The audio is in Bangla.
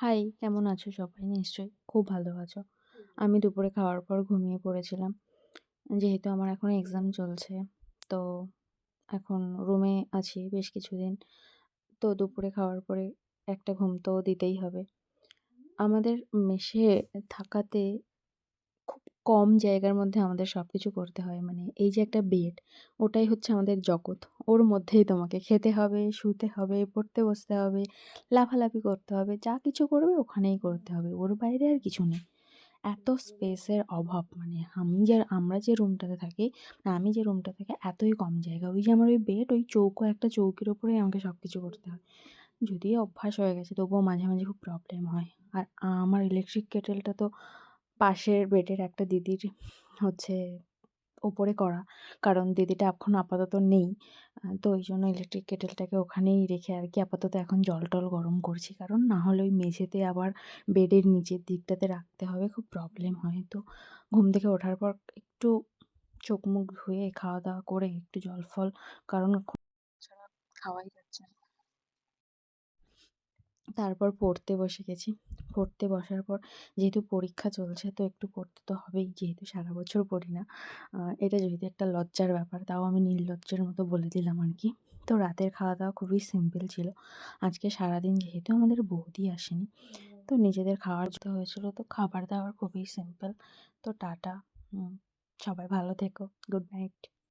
হাই, কেমন আছো সবাই? নিশ্চয়ই খুব ভালো আছো। আমি দুপুরে খাওয়ার পর ঘুমিয়ে পড়েছিলাম। যেহেতু আমার এখন এক্সাম চলছে, তো এখন রুমে আছি বেশ কিছুদিন। তো দুপুরে খাওয়ার পরে একটা ঘুম তো দিতেই হবে। আমাদের মেসে থাকাতে খুব কম জায়গার মধ্যে আমাদের সবকিছু করতে হয়। মানে এই যে একটা বেড, ওটাই হচ্ছে আমাদের জগৎ। ওর মধ্যেই তোমাকে খেতে হবে, শুতে হবে, পড়তে বসতে হবে, লাফালাফি করতে হবে। যা কিছু করবে ওখানেই করতে হবে। ওর বাইরে আর কিছু নেই। এত স্পেসের অভাব, মানে আমরা যে রুমটাতে থাকি, আমি যে রুমটা থাকি এতই কম জায়গা। ওই যে আমার ওই বেড, ওই চৌকো একটা চৌকির উপরেই আমাকে সবকিছু করতে হয়। যদিও অভ্যাস হয়ে গেছে তবুও মাঝে, মাঝে খুব প্রবলেম হয়। আর আমার ইলেকট্রিক কেটেলটা তো পাশের বেডের একটা দিদির হচ্ছে ওপরে করা। কারণ দিদিটা এখন আপাতত নেই। তো ওইজন্য ইলেকট্রিক কেটেলটাকে ওখানেই রেখে আরকি আপাতত এখন জল-টল গরম করছি। কারণ না হলে ওই মেঝেতে আবার বেডের নিচের দিকটাতে রাখতে হবে, খুব প্রবলেম হয়। তো ঘুম থেকে ওঠার পর একটু চোখ-মুখ ধুয়ে খাওয়া-দাওয়া করে একটু জল-ফল, কারণ ছাড়া খাওয়াই যাচ্ছে না। তারপর পড়তে বসে গেছি। পড়তে বসার পর যেহেতু পরীক্ষা চলছে তো একটু পড়তে তো হবেই। যেহেতু সারা বছর পড়ি না। এটা যদি একটা লজ্জার ব্যাপার, তাও আমি নির্লজ্জের মতো বলে দিলাম আরকি। তো রাতের খাওয়া-দাওয়া খুবই সিম্পল ছিল। আজকে সারাদিন যেহেতু আমাদের বৌদি আসেনি, তো নিজেদের খাওয়ার জন্য হয়েছিল। তো খাবার-দাবার খুবই সিম্পল। তো টাটা। হুম, সবাই ভালো থেকো। Good night.